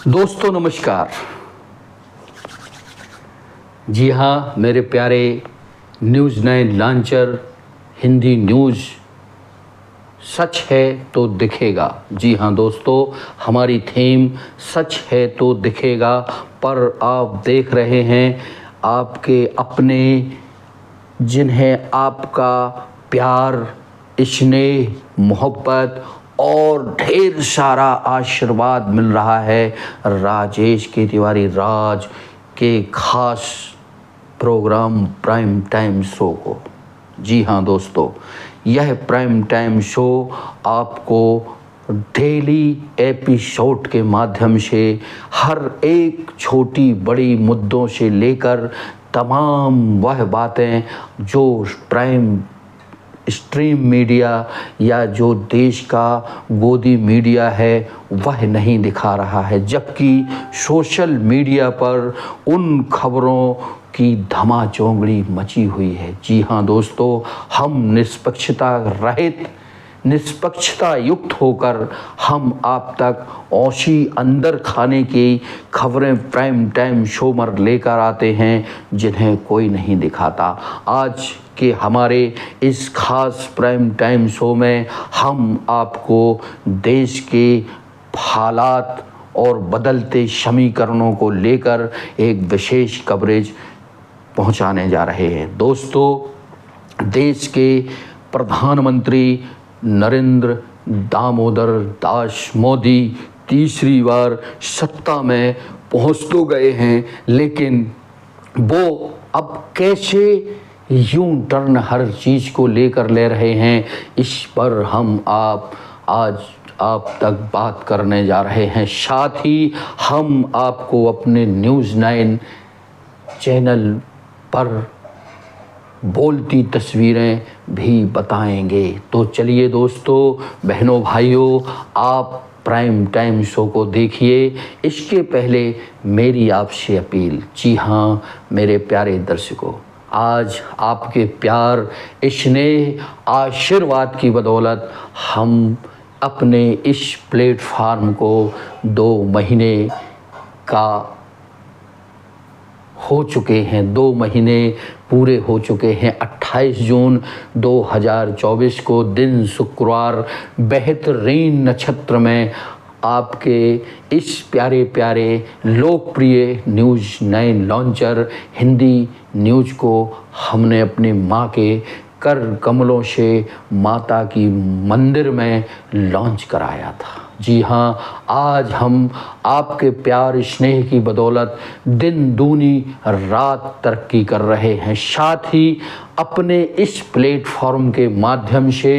दोस्तों नमस्कार। जी हाँ, मेरे प्यारे न्यूज़ 9 लॉन्चर हिंदी न्यूज़ सच है तो दिखेगा। जी हाँ दोस्तों, हमारी थीम सच है तो दिखेगा पर आप देख रहे हैं आपके अपने, जिन्हें आपका प्यार, स्नेह, मोहब्बत और ढेर सारा आशीर्वाद मिल रहा है राजेश के तिवारी राज के खास प्रोग्राम प्राइम टाइम शो को। जी हाँ दोस्तों, यह प्राइम टाइम शो आपको डेली एपिसोड के माध्यम से हर एक छोटी बड़ी मुद्दों से लेकर तमाम वह बातें जो प्राइम स्ट्रीम मीडिया या जो देश का गोदी मीडिया है वह नहीं दिखा रहा है, जबकि सोशल मीडिया पर उन खबरों की धमाचौंगड़ी मची हुई है। जी हाँ दोस्तों, हम निष्पक्षता रहित, निष्पक्षता युक्त होकर हम आप तक औशी अंदर खाने की खबरें प्राइम टाइम शो पर लेकर आते हैं जिन्हें कोई नहीं दिखाता। आज के हमारे इस खास प्राइम टाइम शो में हम आपको देश के हालात और बदलते समीकरणों को लेकर एक विशेष कवरेज पहुंचाने जा रहे हैं। दोस्तों, देश के प्रधानमंत्री नरेंद्र दामोदर दास मोदी तीसरी बार सत्ता में पहुंच तो गए हैं, लेकिन वो अब कैसे यूं टर्न हर चीज़ को लेकर ले रहे हैं, इस पर हम आज आप तक बात करने जा रहे हैं। साथ ही हम आपको अपने न्यूज़ 9 चैनल पर बोलती तस्वीरें भी बताएंगे। तो चलिए दोस्तों, बहनों, भाइयों, आप प्राइम टाइम शो को देखिए। इसके पहले मेरी आपसे अपील, जी हाँ मेरे प्यारे दर्शकों, आज आपके प्यार, स्नेह, आशीर्वाद की बदौलत हम अपने इस प्लेटफार्म को 2 महीने का हो चुके हैं, 2 महीने पूरे हो चुके हैं। 28 जून 2024 को दिन शुक्रवार बेहतरीन नक्षत्र में आपके इस प्यारे प्यारे लोकप्रिय न्यूज़ 9 लॉन्चर हिंदी न्यूज़ को हमने अपनी माँ के कर कमलों से माता की मंदिर में लॉन्च कराया था। जी हाँ, आज हम आपके प्यार स्नेह की बदौलत दिन दूनी रात तरक्की कर रहे हैं। साथ ही अपने इस प्लेटफॉर्म के माध्यम से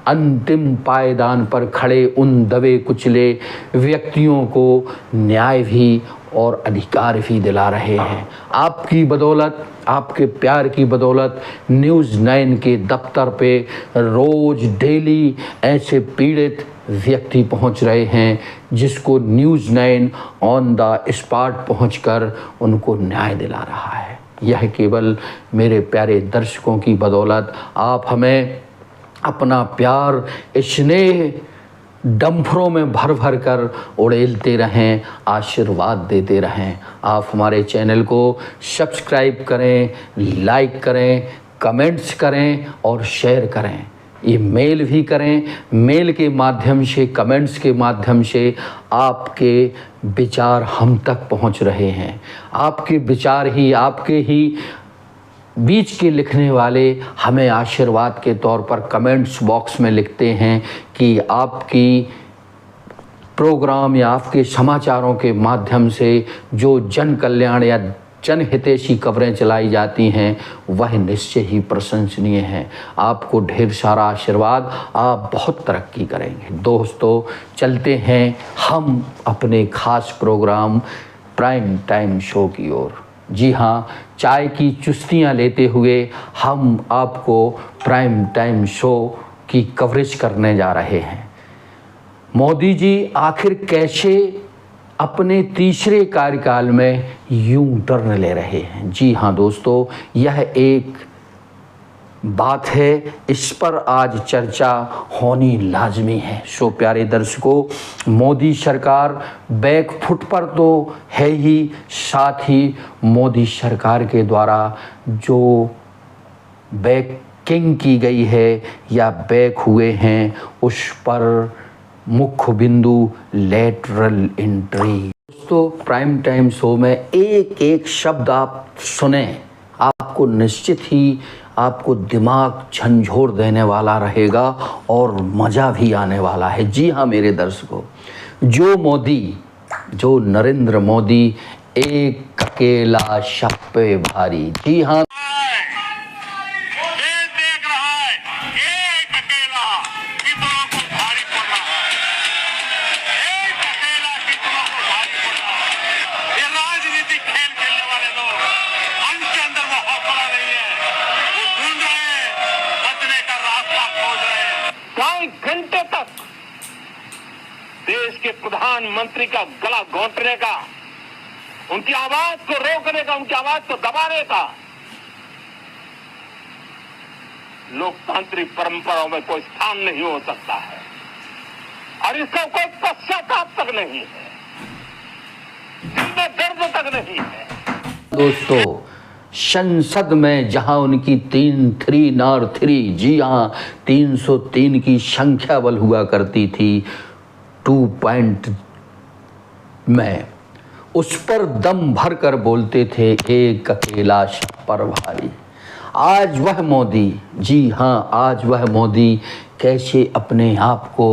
अंतिम पायदान पर खड़े उन दबे कुचले व्यक्तियों को न्याय भी और अधिकार भी दिला रहे हैं। आपकी बदौलत, आपके प्यार की बदौलत न्यूज़ 9 के दफ्तर पे रोज़ डेली ऐसे पीड़ित व्यक्ति पहुंच रहे हैं जिसको न्यूज़ 9 ऑन द स्पॉट पहुंचकर उनको न्याय दिला रहा है। यह केवल मेरे प्यारे दर्शकों की बदौलत। आप हमें अपना प्यार, स्नेह डंफरों में भर भर कर उड़ेलते रहें, आशीर्वाद देते रहें। आप हमारे चैनल को सब्सक्राइब करें, लाइक करें, कमेंट्स करें और शेयर करें। ये मेल भी करें। मेल के माध्यम से, कमेंट्स के माध्यम से आपके विचार हम तक पहुंच रहे हैं। आपके विचार ही, आपके ही बीच के लिखने वाले हमें आशीर्वाद के तौर पर कमेंट्स बॉक्स में लिखते हैं कि आपकी प्रोग्राम या आपके समाचारों के माध्यम से जो जन कल्याण या जनहितैषी खबरें चलाई जाती हैं वह निश्चय ही प्रशंसनीय हैं। आपको ढेर सारा आशीर्वाद, आप बहुत तरक्की करेंगे। दोस्तों, चलते हैं हम अपने खास प्रोग्राम प्राइम टाइम शो की ओर। जी हाँ, चाय की चुस्कियाँ लेते हुए हम आपको प्राइम टाइम शो की कवरेज करने जा रहे हैं। मोदी जी आखिर कैसे अपने तीसरे कार्यकाल में यूं टर्न ले रहे हैं। जी हाँ दोस्तों, यह एक बात है, इस पर आज चर्चा होनी लाजमी है। सो प्यारे दर्शकों, मोदी सरकार बैकफुट पर तो है ही, साथ ही मोदी सरकार के द्वारा जो बैकिंग की गई है या बैक हुए हैं, उस पर मुख्य बिंदु लेटरल एंट्री। दोस्तों, प्राइम टाइम शो में एक एक शब्द आप सुने, आपको निश्चित ही आपको दिमाग झंझोर देने वाला रहेगा और मज़ा भी आने वाला है। जी हाँ मेरे दर्शकों, जो नरेंद्र मोदी एक अकेला शब पे भारी। जी हाँ, घंटे तक देश के प्रधानमंत्री का गला घोंटने का, उनकी आवाज को रोकने का, उनकी आवाज को दबाने का लोकतांत्रिक परंपराओं में कोई स्थान नहीं हो सकता है और इसका कोई पश्चाताप तक नहीं है, इसमें दर्द तक नहीं है। दोस्तों, संसद में जहां उनकी 3 जी हाँ 303 की संख्या बल हुआ करती थी 2 पॉइंट में, उस पर दम भर कर बोलते थे एक अकेला शब पर भारी। आज वह मोदी, जी हाँ आज वह मोदी कैसे अपने आप को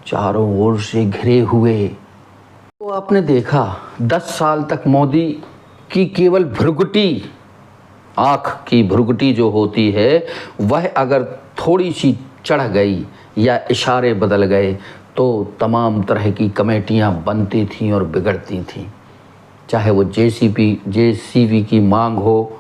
चारों ओर से घिरे हुए, तो आपने देखा 10 साल तक मोदी की केवल भ्रुकुटी, आँख की भ्रुकुटी जो होती है, वह अगर थोड़ी सी चढ़ गई या इशारे बदल गए तो तमाम तरह की कमेटियां बनती थीं और बिगड़ती थीं, चाहे वो जेसीबी की मांग हो,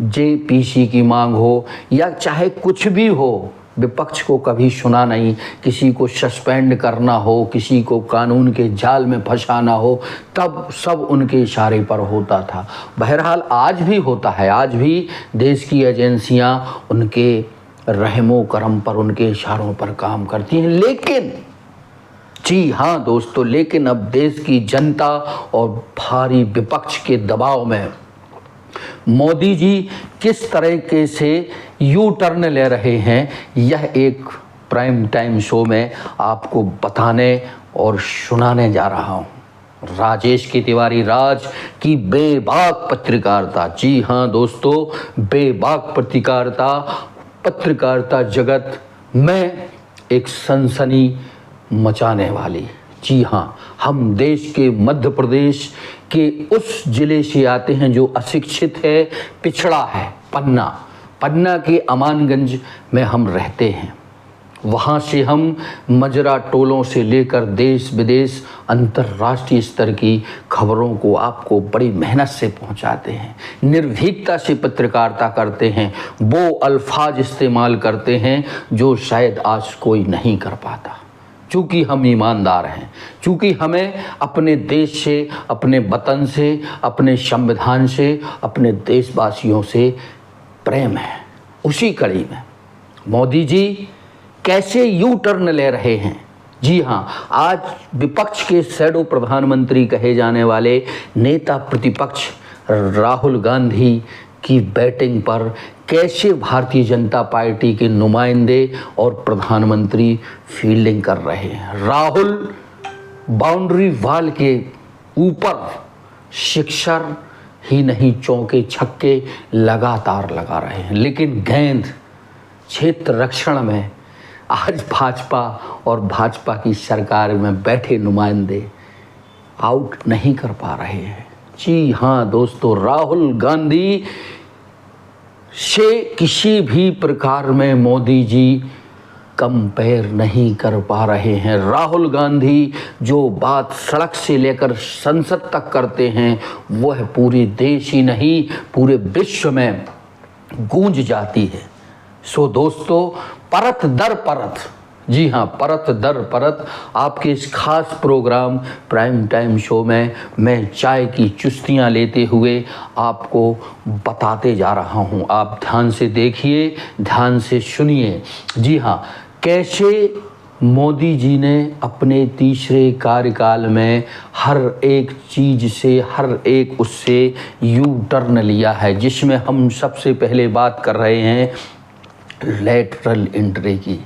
जेपीसी की मांग हो, या चाहे कुछ भी हो। विपक्ष को कभी सुना नहीं, किसी को सस्पेंड करना हो, किसी को कानून के जाल में फंसाना हो, तब सब उनके इशारे पर होता था। बहरहाल आज भी होता है, आज भी देश की एजेंसियां उनके रहमो करम पर, उनके इशारों पर काम करती हैं। लेकिन जी हाँ दोस्तों, लेकिन अब देश की जनता और भारी विपक्ष के दबाव में मोदी जी किस तरीके से यू टर्न ले रहे हैं, यह एक प्राइम टाइम शो में आपको बताने और सुनाने जा रहा हूं। राजेश की तिवारी राज की बेबाक पत्रकारिता, जी हाँ दोस्तों, बेबाक पत्रकारिता जगत में एक सनसनी मचाने वाली। जी हाँ, हम देश के मध्य प्रदेश के उस जिले से आते हैं जो अशिक्षित है, पिछड़ा है, पन्ना के अमानगंज में हम रहते हैं। वहाँ से हम मजरा टोलों से लेकर देश विदेश अंतर्राष्ट्रीय स्तर की खबरों को आपको बड़ी मेहनत से पहुँचाते हैं, निर्भीकता से पत्रकारिता करते हैं, वो अल्फाज इस्तेमाल करते हैं जो शायद आज कोई नहीं कर पाता। चूँकि हम ईमानदार हैं, चूँकि हमें अपने देश से, अपने वतन से, अपने संविधान से, अपने देशवासियों से प्रेम है। उसी कड़ी में मोदी जी कैसे यू टर्न ले रहे हैं। जी हाँ, आज विपक्ष के शैडो प्रधानमंत्री कहे जाने वाले नेता प्रतिपक्ष राहुल गांधी की बैटिंग पर कैसे भारतीय जनता पार्टी के नुमाइंदे और प्रधानमंत्री फील्डिंग कर रहे हैं। राहुल बाउंड्री वाल के ऊपर सिक्सर ही नहीं, चौके छक्के लगातार लगा रहे हैं, लेकिन गेंद क्षेत्र रक्षण में आज भाजपा और भाजपा की सरकार में बैठे नुमाइंदे आउट नहीं कर पा रहे हैं। जी हाँ दोस्तों, राहुल गांधी से किसी भी प्रकार में मोदी जी कंपेयर नहीं कर पा रहे हैं। राहुल गांधी जो बात सड़क से लेकर संसद तक करते हैं, वह पूरे देश ही नहीं पूरे विश्व में गूंज जाती है। सो दोस्तों, परत दर परत, जी हाँ, परत दर परत आपके इस खास प्रोग्राम प्राइम टाइम शो में मैं चाय की चुस्कियाँ लेते हुए आपको बताते जा रहा हूँ। आप ध्यान से देखिए, ध्यान से सुनिए। जी हाँ, कैसे मोदी जी ने अपने तीसरे कार्यकाल में हर एक चीज़ से, हर एक उससे यू टर्न लिया है, जिसमें हम सबसे पहले बात कर रहे हैं लेटरल एंट्री की।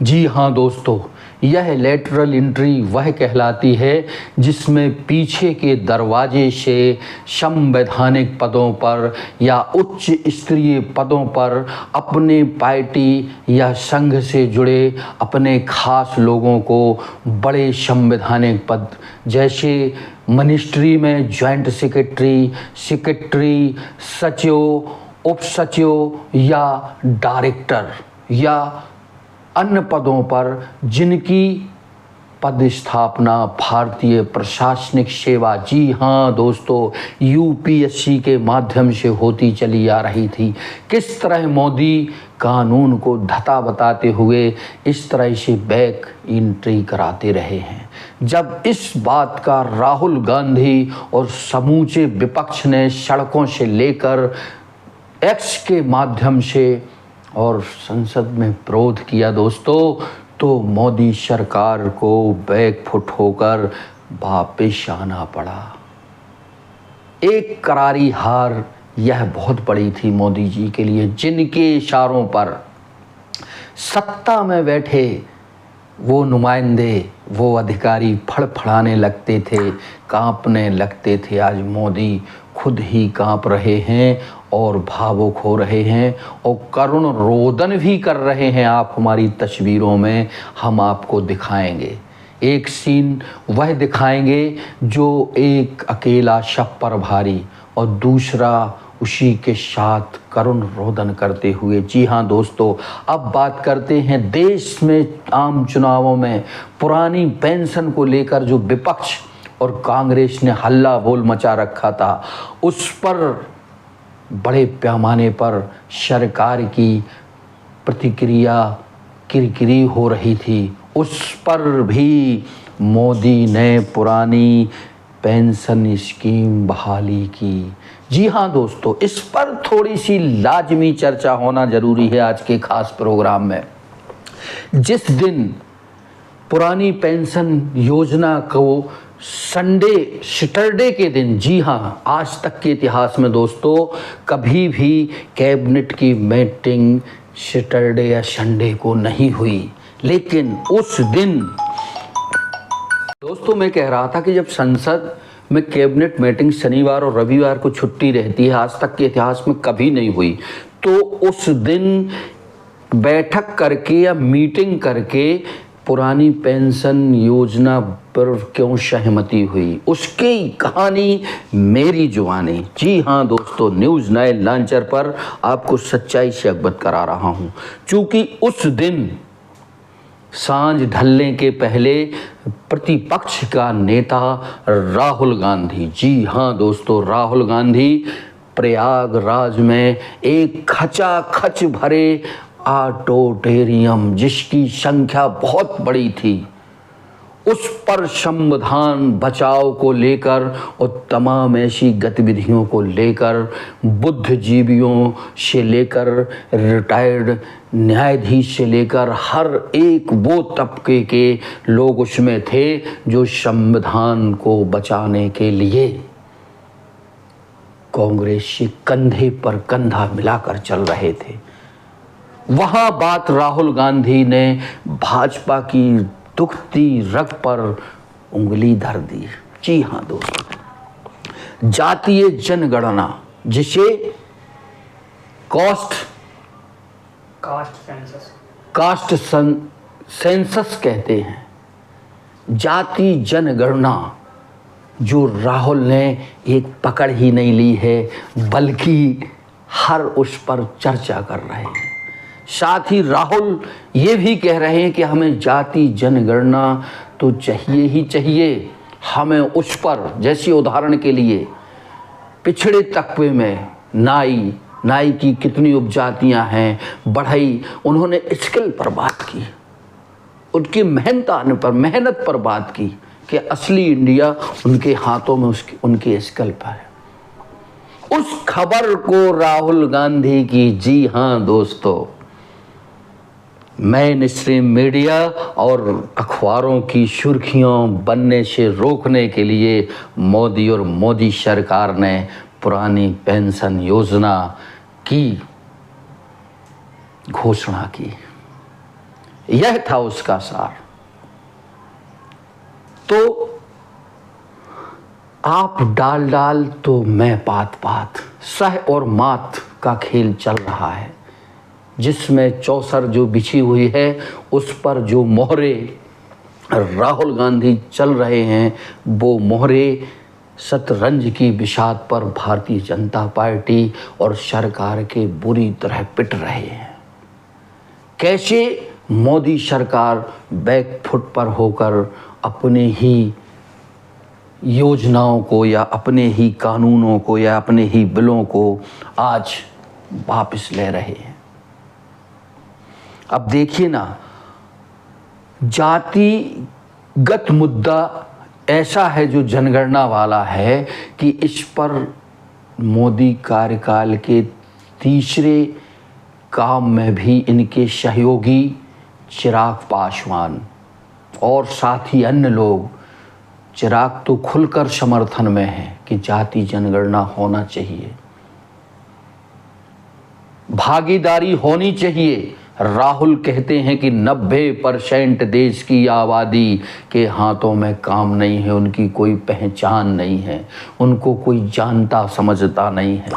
जी हाँ दोस्तों, यह लेटरल एंट्री वह कहलाती है जिसमें पीछे के दरवाजे से संवैधानिक पदों पर या उच्च स्तरीय पदों पर अपने पार्टी या संघ से जुड़े अपने खास लोगों को बड़े संवैधानिक पद, जैसे मिनिस्ट्री में जॉइंट सेक्रेटरी, सेक्रेटरी, सचिव, उप सचिव या डायरेक्टर या अन्य पदों पर जिनकी पदस्थापना भारतीय प्रशासनिक सेवा, जी हाँ दोस्तों, यूपीएससी के माध्यम से होती चली आ रही थी। किस तरह मोदी कानून को धता बताते हुए इस तरह से बैक एंट्री कराते रहे हैं। जब इस बात का राहुल गांधी और समूचे विपक्ष ने सड़कों से लेकर एक्स के माध्यम से और संसद में विरोध किया दोस्तों, तो मोदी सरकार को बैकफुट होकर वापिस आना पड़ा। एक करारी हार यह बहुत बड़ी थी मोदी जी के लिए, जिनके इशारों पर सत्ता में बैठे वो नुमाइंदे, वो अधिकारी फड़फड़ाने लगते थे, कांपने लगते थे। आज मोदी खुद ही कांप रहे हैं और भावुक हो रहे हैं और करुण रोदन भी कर रहे हैं। आप हमारी तस्वीरों में हम आपको दिखाएंगे, एक सीन वह दिखाएंगे जो एक अकेला शव पर भारी और दूसरा उसी के साथ करुण रोदन करते हुए। जी हाँ दोस्तों, अब बात करते हैं देश में आम चुनावों में पुरानी पेंशन को लेकर जो विपक्ष और कांग्रेस ने हल्ला बोल मचा रखा था, उस पर बड़े पैमाने पर सरकार की प्रतिक्रिया किरकिरी हो रही थी। उस पर भी मोदी ने पुरानी पेंशन स्कीम बहाली की। जी हाँ दोस्तों, इस पर थोड़ी सी लाजमी चर्चा होना जरूरी है आज के खास प्रोग्राम में। जिस दिन पुरानी पेंशन योजना को सैटरडे के दिन, जी हाँ, आज तक के इतिहास में दोस्तों कभी भी कैबिनेट की मीटिंग सैटरडे या संडे को नहीं हुई, लेकिन उस दिन दोस्तों मैं कह रहा था कि जब संसद में कैबिनेट मीटिंग शनिवार और रविवार को छुट्टी रहती है, आज तक के इतिहास में कभी नहीं हुई, तो उस दिन बैठक करके या मीटिंग करके पुरानी पेंशन योजना पर क्यों सहमति हुई, उसकी कहानी मेरी जुबानी। जी हाँ दोस्तों, न्यूज़ 9 लॉन्चर पर आपको सच्चाई से अवगत करा रहा हूँ। चूँकि उस दिन सांझ ढलने के पहले प्रतिपक्ष का नेता राहुल गांधी, जी हाँ दोस्तों, राहुल गांधी प्रयागराज में एक खचाखच भरे ऑडिटोरियम, जिसकी संख्या बहुत बड़ी थी, उस पर संविधान बचाव को लेकर और तमाम ऐसी गतिविधियों को लेकर बुद्धिजीवियों से लेकर रिटायर्ड न्यायाधीश से लेकर हर एक वो तबके के लोग उसमें थे जो संविधान को बचाने के लिए कांग्रेस से कंधे पर कंधा मिलाकर चल रहे थे। वहाँ बात राहुल गांधी ने भाजपा की दुखती रग पर उंगली धर दी। जी हाँ दोस्तों, जातीय जनगणना, जिसे कास्ट सेंसस कहते हैं, जाति जनगणना, जो राहुल ने एक पकड़ ही नहीं ली है, बल्कि हर उस पर चर्चा कर रहे हैं। साथ ही राहुल ये भी कह रहे हैं कि हमें जाति जनगणना तो चाहिए ही चाहिए, हमें उस पर, जैसे उदाहरण के लिए पिछड़े तबके में नाई की कितनी उपजातियां हैं, बढ़ई, उन्होंने स्किल पर बात की। उनकी मेहनत पर बात की कि असली इंडिया उनके हाथों में उनके स्कल्प है। उस खबर को राहुल गांधी की, जी हां दोस्तों, मेन स्ट्रीम मीडिया और अखबारों की सुर्खियों बनने से रोकने के लिए मोदी और मोदी सरकार ने पुरानी पेंशन योजना की घोषणा की। यह था उसका सार। तो आप डाल तो मैं पात, सह और मात का खेल चल रहा है, जिसमें चौसर जो बिछी हुई है उस पर जो मोहरे राहुल गांधी चल रहे हैं, वो मोहरे शतरंज की बिसात पर भारतीय जनता पार्टी और सरकार के बुरी तरह पिट रहे हैं। कैसे मोदी सरकार बैकफुट पर होकर अपने ही योजनाओं को या अपने ही कानूनों को या अपने ही बिलों को आज वापस ले रहे हैं। अब देखिए ना, जातिगत मुद्दा ऐसा है जो जनगणना वाला है कि इस पर मोदी कार्यकाल के तीसरे काम में भी इनके सहयोगी चिराग पासवान और साथ ही अन्य लोग, चिराग तो खुलकर समर्थन में है कि जाति जनगणना होना चाहिए, भागीदारी होनी चाहिए। राहुल कहते हैं कि 90% देश की आबादी के हाथों में काम नहीं है, उनकी कोई पहचान नहीं है, उनको कोई जानता समझता नहीं है।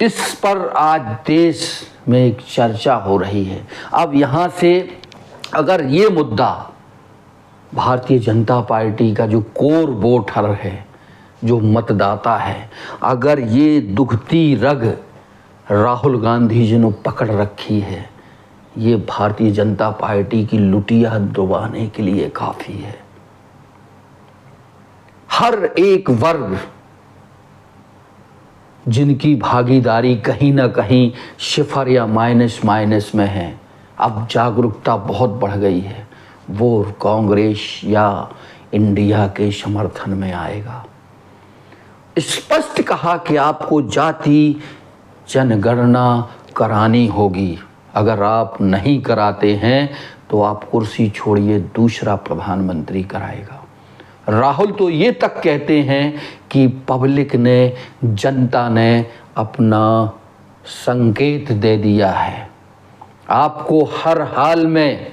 इस पर आज देश में एक चर्चा हो रही है। अब यहाँ से अगर ये मुद्दा भारतीय जनता पार्टी का जो कोर वोटर है, जो मतदाता है, अगर ये दुखती रग राहुल गांधी जी ने पकड़ रखी है, ये भारतीय जनता पार्टी की लुटिया डुबाने के लिए काफ़ी है। हर एक वर्ग जिनकी भागीदारी कहीं ना कहीं सिफर या माइनस में है, अब जागरूकता बहुत बढ़ गई है, वो कांग्रेस या इंडिया के समर्थन में आएगा। स्पष्ट कहा कि आपको जाति जनगणना करानी होगी, अगर आप नहीं कराते हैं तो आप कुर्सी छोड़िए, दूसरा प्रधानमंत्री कराएगा। राहुल तो ये तक कहते हैं कि पब्लिक ने, जनता ने अपना संकेत दे दिया है, आपको हर हाल में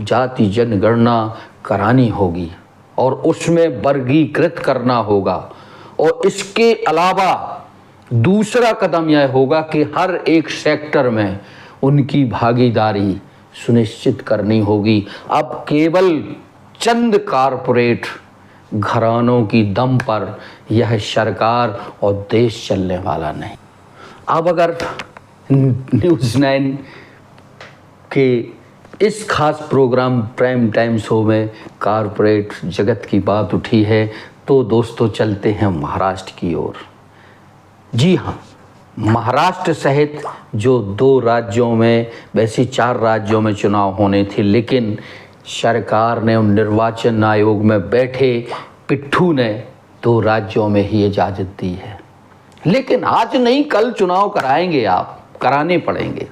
जाति जनगणना करानी होगी और उसमें वर्गीकृत करना होगा। और इसके अलावा दूसरा कदम यह होगा कि हर एक सेक्टर में उनकी भागीदारी सुनिश्चित करनी होगी। अब केवल चंद कारपोरेट घरानों की दम पर यह सरकार और देश चलने वाला नहीं। अब अगर न्यूज़ 9 के इस खास प्रोग्राम प्राइम टाइम शो में कारपोरेट जगत की बात उठी है, तो दोस्तों चलते हैं महाराष्ट्र की ओर। जी हाँ, महाराष्ट्र सहित जो 2 राज्यों में, वैसे 4 राज्यों में चुनाव होने थे, लेकिन सरकार ने निर्वाचन आयोग में बैठे पिट्ठू ने 2 राज्यों में ही इजाज़त दी है। लेकिन आज नहीं, कल चुनाव कराएंगे, आप कराने पड़ेंगे।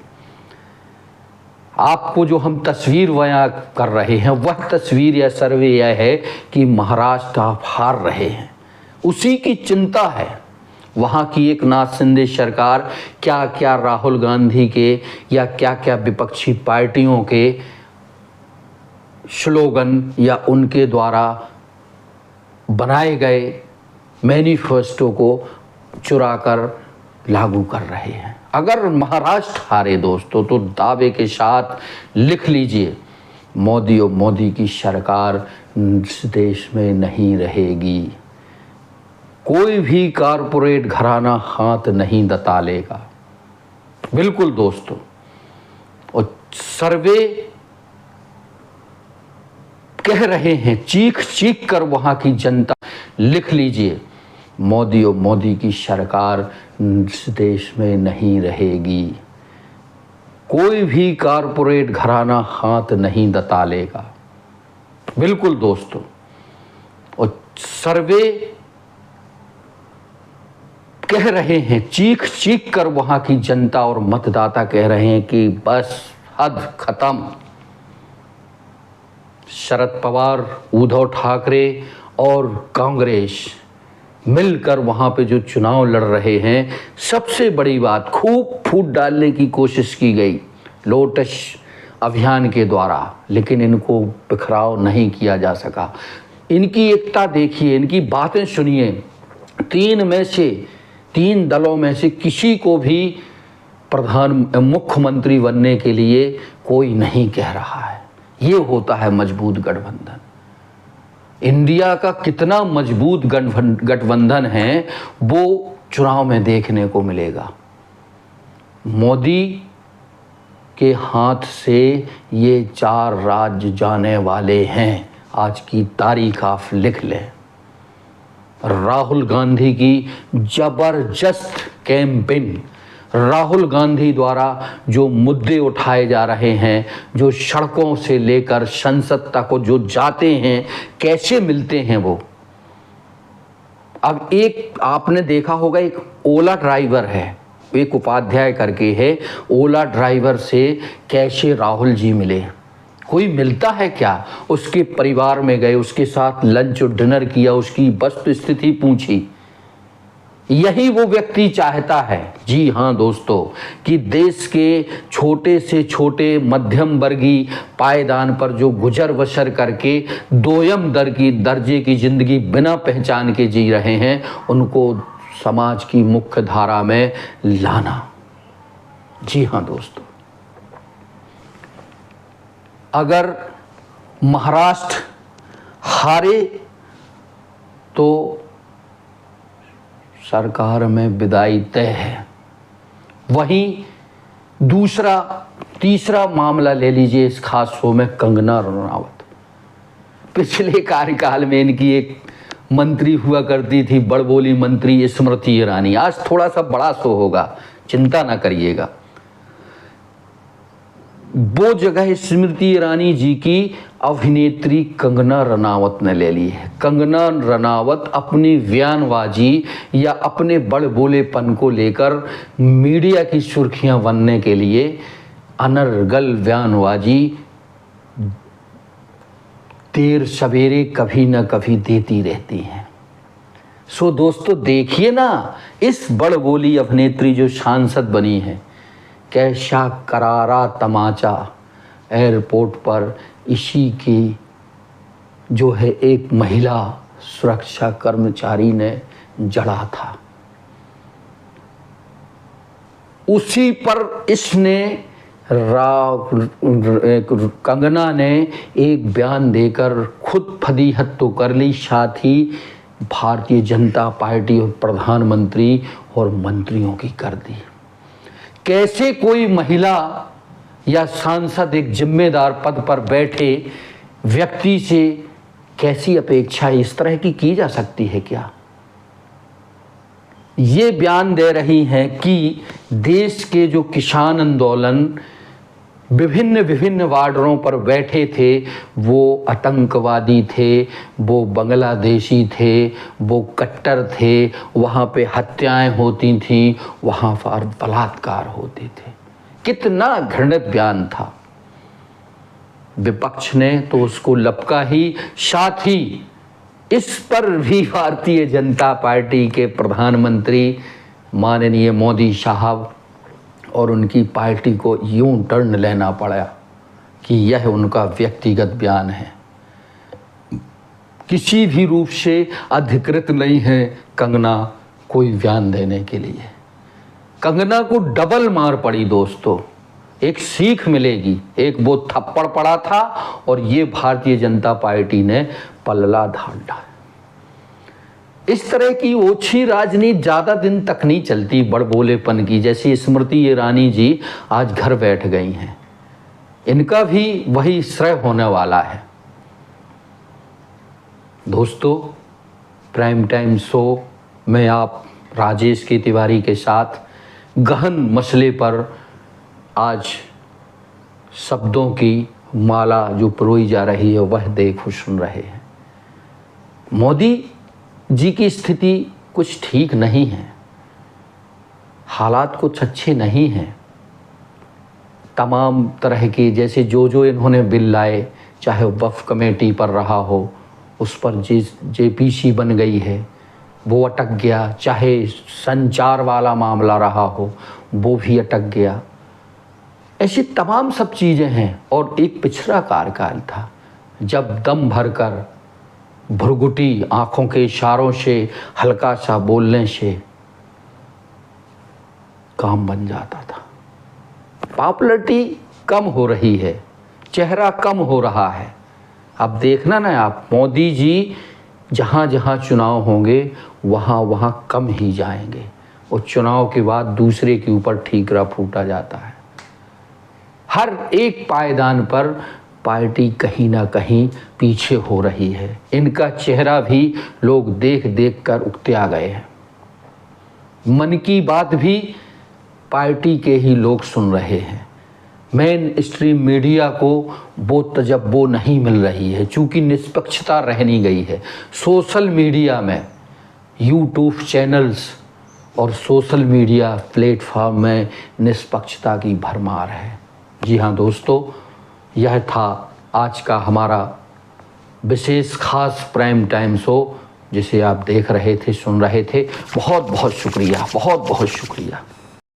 आपको जो हम तस्वीर बयां कर रहे हैं, वह तस्वीर या सर्वे यह है कि महाराष्ट्र आप हार रहे हैं, उसी की चिंता है। वहाँ की एक नाथ शिंदे सरकार क्या क्या राहुल गांधी के या क्या क्या विपक्षी पार्टियों के स्लोगन या उनके द्वारा बनाए गए मैनिफेस्टो को चुराकर लागू कर रहे हैं। अगर महाराष्ट्र हारे दोस्तों, तो दावे के साथ लिख लीजिए, मोदी और मोदी की सरकार इस देश में नहीं रहेगी। कोई भी कारपोरेट घराना हाथ नहीं दता लेगा, बिल्कुल दोस्तों। और सर्वे कह रहे हैं, चीख चीख कर वहां की जनता, लिख लीजिए, मोदी और मोदी की सरकार इस देश में नहीं रहेगी। कोई भी कारपोरेट घराना हाथ नहीं दतालेगा। बिल्कुल दोस्तों, और सर्वे कह रहे हैं, चीख चीख कर वहां की जनता और मतदाता कह रहे हैं कि बस हद खत्म। शरद पवार, उद्धव ठाकरे और कांग्रेस मिलकर वहां पे जो चुनाव लड़ रहे हैं, सबसे बड़ी बात, खूब फूट डालने की कोशिश की गई लोटस अभियान के द्वारा, लेकिन इनको बिखराव नहीं किया जा सका। इनकी एकता देखिए, इनकी बातें सुनिए। तीन दलों में से किसी को भी मुख्यमंत्री बनने के लिए कोई नहीं कह रहा है। ये होता है मजबूत गठबंधन। इंडिया का कितना मजबूत गठबंधन है वो चुनाव में देखने को मिलेगा। मोदी के हाथ से ये 4 राज्य जाने वाले हैं। आज की तारीख आप लिख लें। राहुल गांधी की जबरदस्त कैंपेन, राहुल गांधी द्वारा जो मुद्दे उठाए जा रहे हैं, जो सड़कों से लेकर संसद तक को जो जाते हैं, कैसे मिलते हैं वो। अब एक आपने देखा होगा, एक ओला ड्राइवर है, एक उपाध्याय करके है, ओला ड्राइवर से कैसे राहुल जी मिले। कोई मिलता है क्या? उसके परिवार में गए, उसके साथ लंच और डिनर किया, उसकी वस्तु स्थिति पूछी। यही वो व्यक्ति चाहता है, जी हाँ दोस्तों, कि देश के छोटे से छोटे मध्यम वर्गीय पायदान पर जो गुजर बसर करके दोयम दर्जे की जिंदगी बिना पहचान के जी रहे हैं, उनको समाज की मुख्य धारा में लाना। जी हाँ दोस्तों, अगर महाराष्ट्र हारे तो सरकार में विदाई तय है। वहीं तीसरा मामला ले लीजिए इस खास शो में, कंगना रनावत। पिछले कार्यकाल में इनकी एक मंत्री हुआ करती थी, बड़बोली मंत्री स्मृति ईरानी। आज थोड़ा सा बड़ा शो होगा, चिंता ना करिएगा। वो जगह स्मृति ईरानी जी की अभिनेत्री कंगना रनावत ने ले ली है। कंगना रनावत अपनी बयानबाजी या अपने बड़बोलेपन को लेकर मीडिया की सुर्खियां बनने के लिए अनर्गल बयानबाजी देर सवेरे कभी न कभी देती रहती हैं। सो दोस्तों देखिए ना, इस बड़बोली अभिनेत्री जो सांसद बनी है, कैसा करारा तमाचा एयरपोर्ट पर इसी की जो है एक महिला सुरक्षा कर्मचारी ने जड़ा था। उसी पर इसने कंगना ने एक बयान देकर खुद फदीहत तो कर ली, साथ ही भारतीय जनता पार्टी और प्रधानमंत्री और मंत्रियों की कर दी। कैसे कोई महिला या सांसद एक जिम्मेदार पद पर बैठे व्यक्ति से कैसी अपेक्षा इस तरह की जा सकती है क्या? ये बयान दे रही हैं कि देश के जो किसान आंदोलन विभिन्न बॉर्डरों पर बैठे थे, वो आतंकवादी थे, वो बांग्लादेशी थे, वो कट्टर थे, वहाँ पे हत्याएं होती थीं, वहाँ पर बलात्कार होते थे। कितना घृणित बयान था। विपक्ष ने तो उसको लपका ही, साथ ही इस पर भी भारतीय जनता पार्टी के प्रधानमंत्री माननीय मोदी साहब और उनकी पार्टी को यूं टर्न लेना पड़ा कि यह उनका व्यक्तिगत बयान है, किसी भी रूप से अधिकृत नहीं है कंगना कोई बयान देने के लिए। कंगना को डबल मार पड़ी दोस्तों, एक सीख मिलेगी। एक वो थप्पड़ पड़ा था और ये भारतीय जनता पार्टी ने पल्ला ढाला। इस तरह की ओछी राजनीति ज़्यादा दिन तक नहीं चलती बड़बोलेपन की। जैसी स्मृति ईरानी जी आज घर बैठ गई हैं, इनका भी वही श्रेय होने वाला है। दोस्तों, प्राइम टाइम शो में आप राजेश के तिवारी के साथ गहन मसले पर आज शब्दों की माला जो परोई जा रही है वह देख सुन रहे हैं। मोदी जी की स्थिति कुछ ठीक नहीं है, हालात कुछ अच्छे नहीं हैं। तमाम तरह के जैसे जो इन्होंने बिल लाए, चाहे वक्फ कमेटी पर रहा हो, उस पर जेपीसी बन गई है, वो अटक गया। चाहे संचार वाला मामला रहा हो, वो भी अटक गया। ऐसी तमाम सब चीज़ें हैं। और एक पिछड़ा कार्यकाल था जब दम भरकर भुरगुटी आँखों के इशारों से, हल्का सा बोलने से काम बन जाता था। पॉपुलैरिटी कम हो रही है, चेहरा कम हो रहा है। अब देखना ना आप, मोदी जी जहाँ जहाँ चुनाव होंगे वहाँ वहाँ कम ही जाएंगे, और चुनाव के बाद दूसरे के ऊपर ठीकरा फूटा जाता है। हर एक पायदान पर पार्टी कहीं ना कहीं पीछे हो रही है। इनका चेहरा भी लोग देख देख कर उकता गए हैं। मन की बात भी पार्टी के ही लोग सुन रहे हैं। मेन स्ट्रीम मीडिया को वो तजब्बो नहीं मिल रही है, चूँकि निष्पक्षता रह नहीं गई है। सोशल मीडिया में यूट्यूब चैनल्स और सोशल मीडिया प्लेटफॉर्म में निष्पक्षता की भरमार है। जी हाँ दोस्तों, यह था आज का हमारा विशेष खास प्राइम टाइम शो, जिसे आप देख रहे थे, सुन रहे थे। बहुत बहुत शुक्रिया, बहुत बहुत शुक्रिया।